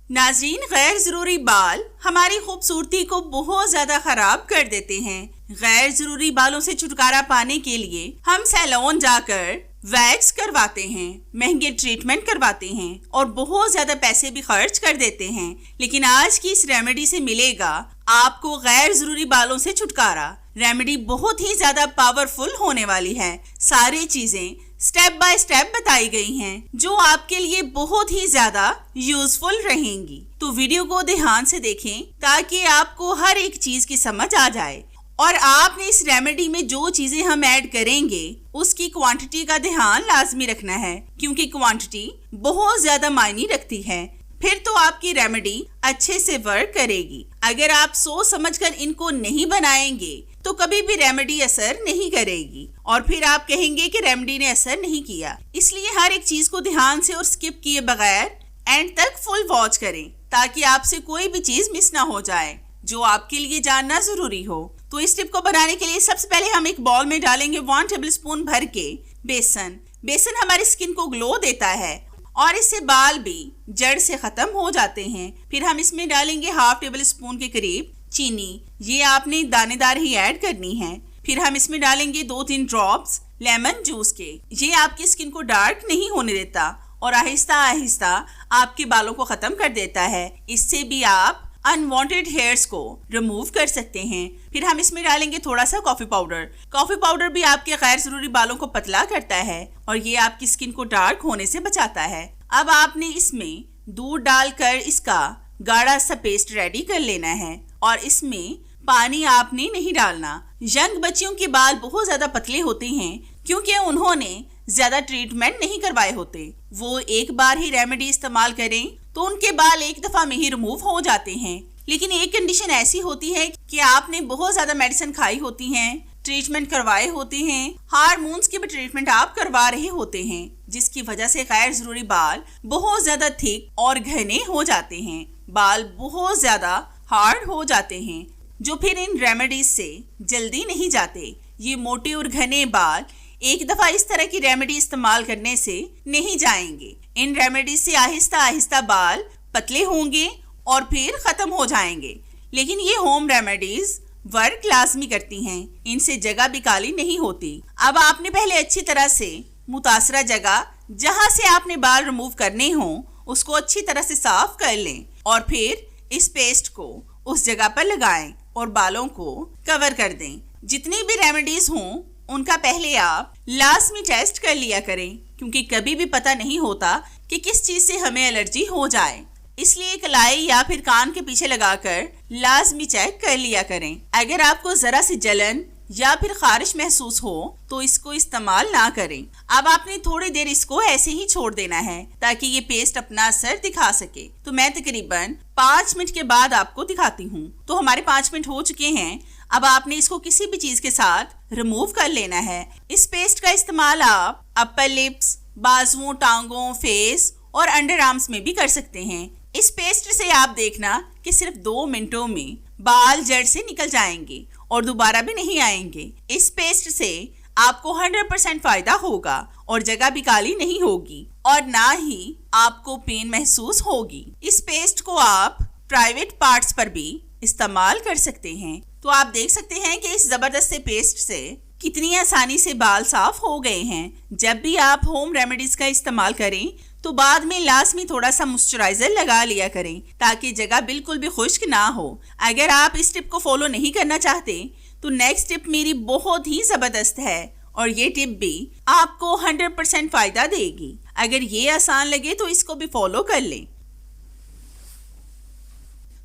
नाज़रीन, गैर जरूरी बाल हमारी खूबसूरती को बहुत ज्यादा खराब कर देते हैं। गैर जरूरी बालों से छुटकारा पाने के लिए हम सैलून जाकर वैक्स करवाते हैं, महंगे ट्रीटमेंट करवाते हैं और बहुत ज्यादा पैसे भी खर्च कर देते हैं। लेकिन आज की इस रेमेडी से मिलेगा आपको गैर जरूरी बालों से छुटकारा। रेमेडी बहुत ही ज्यादा पावरफुल होने वाली है। सारी चीजें स्टेप बाय स्टेप बताई गई हैं जो आपके लिए बहुत ही ज्यादा यूजफुल रहेंगी। तो वीडियो को ध्यान से देखें ताकि आपको हर एक चीज की समझ आ जाए। और आपने इस रेमेडी में जो चीजें हम ऐड करेंगे उसकी क्वांटिटी का ध्यान लाजमी रखना है, क्योंकि क्वांटिटी बहुत ज्यादा मायने रखती है। फिर तो आपकी रेमेडी अच्छे से वर्क करेगी। अगर आप सोच समझकर इनको नहीं बनाएंगे तो कभी भी रेमेडी असर नहीं करेगी और फिर आप कहेंगे कि रेमेडी ने असर नहीं किया। इसलिए हर एक चीज को ध्यान से और स्किप किए बगैर एंड तक फुल वॉच करें ताकि आपसे कोई भी चीज मिस ना हो जाए जो आपके लिए जानना जरूरी हो। तो इस टिप को बनाने के लिए सबसे पहले हम एक बाउल में डालेंगे 1 टेबलस्पून भर के बेसन। बेसन हमारी स्किन को ग्लो देता है और इससे बाल भी जड़ से खत्म हो जाते हैं। फिर हम इसमें डालेंगे 1/2 टेबलस्पून के करीब चीनी। ये आपने दानेदार ही ऐड करनी है। फिर हम इसमें डालेंगे 2-3 ड्रॉप्स लेमन जूस के। ये आपकी स्किन को डार्क नहीं होने देता और आहिस्ता आहिस्ता आपके बालों को खत्म कर देता है। इससे भी आप अनवांटेड हेयर्स को रिमूव कर सकते हैं। फिर हम इसमें डालेंगे थोड़ा सा कॉफी पाउडर। कॉफी पाउडर भी आपके गैर जरूरी बालों को पतला करता है और ये आपकी स्किन को डार्क होने से बचाता है। अब आपने इसमें दूध डालकर इसका गाढ़ा सा पेस्ट रेडी कर लेना है और इसमें पानी आपने नहीं डालना। यंग बच्चियों के बाल बहुत ज्यादा पतले होते हैं क्योंकि उन्होंने ज्यादा ट्रीटमेंट नहीं करवाए होते। वो एक बार ही रेमेडी इस्तेमाल करें तो उनके बाल एक दफा में ही रिमूव हो जाते हैं। लेकिन एक कंडीशन ऐसी होती है कि आपने बहुत ज्यादा मेडिसिन खाई होती हैं, ट्रीटमेंट करवाए होते हैं, हार्मोन्स की भी ट्रीटमेंट आप करवा रहे होते हैं, जिसकी वजह से गैर जरूरी बाल बहुत ज्यादा थिक और घने हो जाते हैं। बाल बहुत ज्यादा हार्ड हो जाते हैं जो फिर इन रेमेडीज से जल्दी नहीं जाते। ये मोटे और घने बाल एक दफा इस तरह की रेमेडी इस्तेमाल करने से नहीं जाएंगे। इन रेमेडीज से आहिस्ता आहिस्ता बाल पतले होंगे और फिर खत्म हो जाएंगे। लेकिन ये होम रेमेडीज वर्क लाजमी करती हैं, इनसे जगह भी काली नहीं होती। अब आपने पहले अच्छी तरह से मुतासरा जगह जहां से आपने बाल रिमूव करने हो उसको अच्छी तरह से साफ कर लें और फिर इस पेस्ट को उस जगह पर लगाएं और बालों को कवर कर दें। जितनी भी रेमेडीज हों उनका पहले आप लाजमी टेस्ट कर लिया करें, क्योंकि कभी भी पता नहीं होता कि किस चीज से हमें एलर्जी हो जाए। इसलिए कलाई या फिर कान के पीछे लगाकर लाजमी चेक कर लिया करें। अगर आपको जरा सी जलन या फिर खारिश महसूस हो तो इसको इस्तेमाल ना करें। अब आपने थोड़ी देर इसको ऐसे ही छोड़ देना है ताकि ये पेस्ट अपना असर दिखा सके। तो मैं तकरीबन 5 मिनट के बाद आपको दिखाती हूँ। तो हमारे 5 मिनट हो चुके हैं। अब आपने इसको किसी भी चीज के साथ रिमूव कर लेना है। इस पेस्ट का इस्तेमाल आप अपर लिप्स, बाजुओं, टांगों, फेस और अंडर आर्म्स में भी कर सकते हैं। इस पेस्ट से आप देखना कि सिर्फ 2 मिनटों में बाल जड़ से निकल जाएंगे और दोबारा भी नहीं आएंगे। इस पेस्ट से आपको 100% फायदा होगा और जगह भी काली नहीं होगी और ना ही आपको पेन महसूस होगी। इस पेस्ट को आप प्राइवेट पार्ट्स पर भी इस्तेमाल कर सकते हैं। तो आप देख सकते हैं कि इस जबरदस्त से पेस्ट से कितनी आसानी से बाल साफ हो गए हैं। जब भी आप होम रेमेडीज का इस्तेमाल करें तो बाद में लाजमी थोड़ा सा मॉइस्चराइजर लगा लिया करें ताकि जगह बिल्कुल भी खुश्क ना हो। अगर आप इस टिप को फॉलो नहीं करना चाहते तो नेक्स्ट टिप मेरी बहुत ही जबरदस्त है और ये टिप भी आपको 100% फायदा देगी। अगर ये आसान लगे तो इसको भी फॉलो कर लें।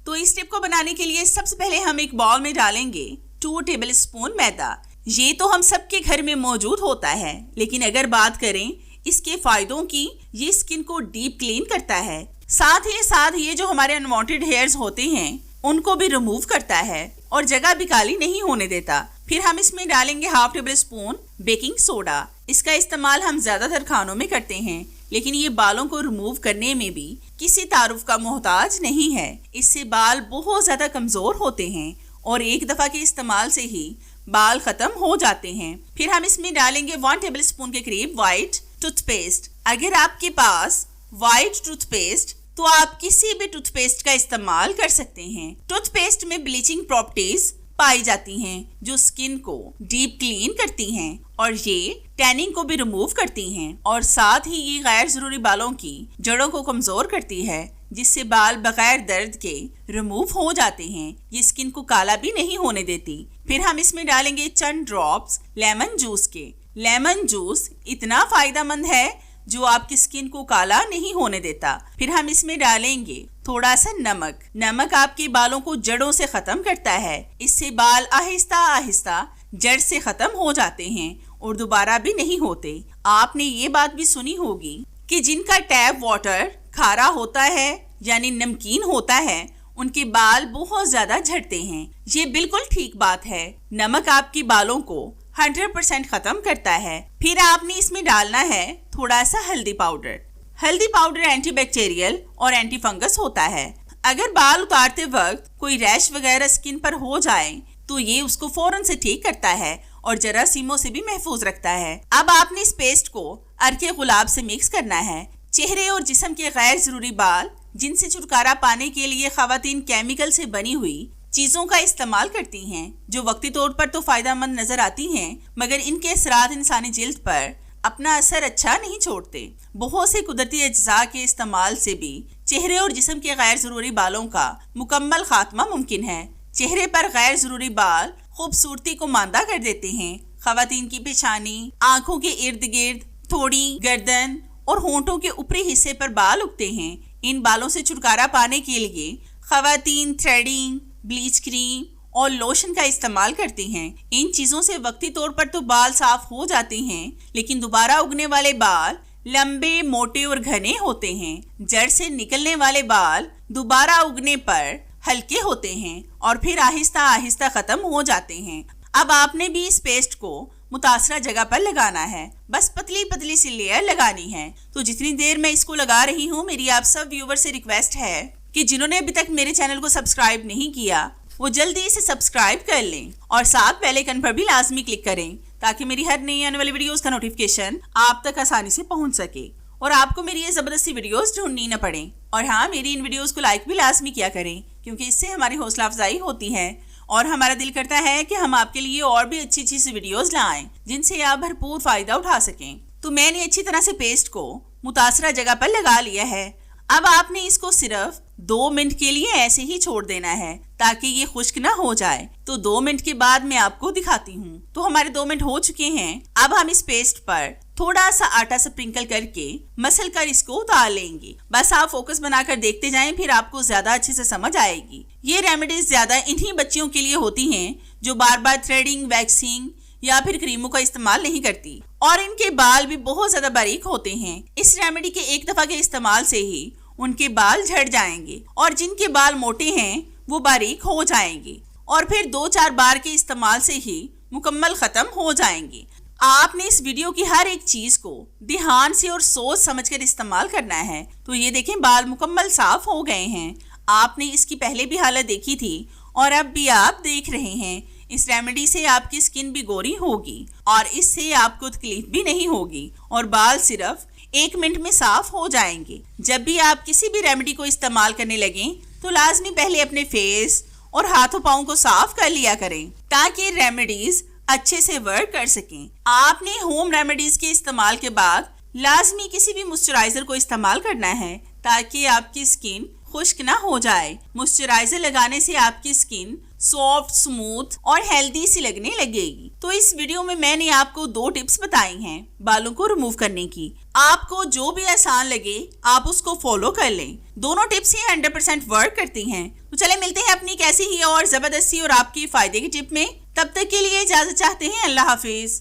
तो इस टिप को बनाने के लिए सबसे पहले हम एक बाउल में डालेंगे 2 टेबलस्पून मैदा। ये तो हम सबके घर में मौजूद होता है, लेकिन अगर बात करें इसके फायदों की, ये स्किन को डीप क्लीन करता है। साथ ही साथ ये जो हमारे अनवांटेड हेयर्स होते हैं उनको भी रिमूव करता है और जगह भी काली नहीं होने देता। फिर हम इसमें डालेंगे 1/2 टेबलस्पून बेकिंग सोडा। इसका इस्तेमाल हम ज्यादातर खानों में करते हैं, लेकिन ये बालों को रिमूव करने में भी किसी तारुफ का मोहताज नहीं है। इससे बाल बहुत ज्यादा कमजोर होते हैं और एक दफा के इस्तेमाल से ही बाल खत्म हो जाते हैं। फिर हम इसमें डालेंगे 1 टेबलस्पून के करीब व्हाइट टूथपेस्ट। अगर आपके पास व्हाइट टूथपेस्ट तो आप किसी भी टूथपेस्ट का इस्तेमाल कर सकते हैं। टूथपेस्ट में ब्लीचिंग प्रॉपर्टीज पाई जाती हैं जो स्किन को डीप क्लीन करती हैं और ये टैनिंग को भी रिमूव करती हैं और साथ ही ये गैर जरूरी बालों की जड़ों को कमजोर करती है जिससे बाल बगैर दर्द के रिमूव हो जाते हैं। ये स्किन को काला भी नहीं होने देती। फिर हम इसमें डालेंगे चंद ड्रॉप्स लेमन जूस के। लेमन जूस इतना फायदेमंद है जो आपकी स्किन को काला नहीं होने देता। फिर हम इसमें डालेंगे थोड़ा सा नमक। नमक आपके बालों को जड़ों से खत्म करता है। इससे बाल आहिस्ता आहिस्ता जड़ से खत्म हो जाते हैं और दोबारा भी नहीं होते। आपने ये बात भी सुनी होगी कि जिनका टैप वाटर खारा होता है यानी नमकीन होता है उनके बाल बहुत ज्यादा झड़ते हैं। ये बिल्कुल ठीक बात है। नमक आपके बालों को 100% खत्म करता है। फिर आपने इसमें डालना है थोड़ा सा हल्दी पाउडर। हल्दी पाउडर एंटीबैक्टीरियल और एंटी फंगस होता है। अगर बाल उतारते वक्त कोई रैश वगैरह स्किन पर हो जाए तो ये उसको फौरन से ठीक करता है और जरासीमों से भी महफूज रखता है। अब आपने इस पेस्ट को अर्के गुलाब से मिक्स करना है। चेहरे और जिस्म के गैर जरूरी बाल जिनसे छुटकारा पाने के लिए खवातीन केमिकल से बनी हुई चीजों का इस्तेमाल करती हैं जो वक्ती तौर पर तो फायदेमंद नजर आती हैं मगर इनके असरात इंसानी जिल्द पर अपना असर अच्छा नहीं छोड़ते। बहुत से कुदरती अज्जा के इस्तेमाल से भी चेहरे और जिस्म के गैर जरूरी बालों का मुकम्मल खात्मा मुमकिन है। चेहरे पर गैर जरूरी बाल खूबसूरती को मांदा कर देते हैं। खवातीन की पेशानी, आंखों के इर्द गिर्द, थोड़ी, गर्दन और होंठों के ऊपरी हिस्से पर बाल उगते हैं। इन बालों से छुटकारा पाने के लिए खवातीन थ्रेडिंग, ब्लीच क्रीम और लोशन का इस्तेमाल करती हैं। इन चीजों से वक्ती तौर पर तो बाल साफ हो जाते हैं लेकिन दोबारा उगने वाले बाल लंबे, मोटे और घने होते हैं। जड़ से निकलने वाले बाल दोबारा उगने पर हल्के होते हैं और फिर आहिस्ता आहिस्ता खत्म हो जाते हैं। अब आपने भी इस पेस्ट को मुतासरा जगह पर लगाना है। बस पतली पतली सी लेयर लगानी है। तो जितनी देर मैं इसको लगा रही हूँ मेरी आप सब व्यूवर से रिक्वेस्ट है कि जिन्होंने अभी तक मेरे चैनल को सब्सक्राइब नहीं किया वो जल्दी इसे सब्सक्राइब कर लें और साथ बेल आइकन पर भी लाजमी क्लिक करें ताकि मेरी हर नई आने वाली वीडियोस का नोटिफिकेशन आप तक आसानी से पहुंच सके और आपको मेरी ये जबरदस्ती वीडियोस ढूंढनी न पड़े। और हाँ, मेरी इन वीडियोस को लाइक भी लाजमी किया करें क्योंकि इससे हमारी हौसला अफजाई होती है और हमारा दिल करता है कि हम आपके लिए और भी अच्छी अच्छी सी वीडियोस लाएं जिनसे आप भरपूर फायदा उठा सकें। तो मैंने अच्छी तरह से पेस्ट को मुतासरा जगह पर लगा लिया है। अब आपने इसको सिर्फ 2 मिनट के लिए ऐसे ही छोड़ देना है ताकि ये खुश्क ना हो जाए। तो 2 मिनट के बाद मैं आपको दिखाती हूँ। तो हमारे 2 मिनट हो चुके हैं। अब हम इस पेस्ट पर थोड़ा सा आटा स्प्रिंकल करके मसल कर इसको उतार लेंगे। बस आप फोकस बनाकर देखते जाएं, फिर आपको ज्यादा अच्छे से समझ आएगी। ये रेमेडीज ज्यादा इन्हीं बच्चियों के लिए होती हैं जो बार बार थ्रेडिंग, वैक्सिंग या फिर क्रीमों का इस्तेमाल नहीं करती और इनके बाल भी बहुत ज्यादा बारीक होते हैं। इस रेमेडी के एक दफा के इस्तेमाल से ही उनके बाल झड़ जाएंगे और जिनके बाल मोटे हैं वो बारीक हो जाएंगे और फिर 2-4 बार के इस्तेमाल से ही मुकम्मल खत्म हो जाएंगे। आपने इस वीडियो की हर एक चीज को ध्यान से और सोच समझकर इस्तेमाल करना है। तो ये देखें, बाल मुकम्मल साफ हो गए हैं। आपने इसकी पहले भी हालत देखी थी और अब भी आप देख रहे हैं। इस रेमेडी से आपकी स्किन भी गोरी होगी और इससे आपको तकलीफ भी नहीं होगी और बाल सिर्फ 1 मिनट में साफ हो जाएंगे। जब भी आप किसी भी रेमेडी को इस्तेमाल करने लगें तो लाजमी पहले अपने फेस और हाथों पाँव को साफ कर लिया करें ताकि रेमेडीज अच्छे से वर्क कर सकें। आपने होम रेमेडीज के इस्तेमाल के बाद लाजमी किसी भी मॉइस्चराइजर को इस्तेमाल करना है ताकि आपकी स्किन खुश्क ना हो जाए। मॉइस्चराइजर लगाने से आपकी स्किन सॉफ्ट, स्मूथ और हेल्दी सी लगने लगेगी। तो इस वीडियो में मैंने आपको 2 टिप्स बताई हैं बालों को रिमूव करने की। आपको जो भी आसान लगे आप उसको फॉलो कर लें। दोनों टिप्स ही 100% वर्क करती हैं। तो चले मिलते हैं अपनी कैसी ही और जबरदस्ती और आपकी फायदे की टिप में। तब तक के लिए इजाजत चाहते हैं। अल्लाह हाफिज।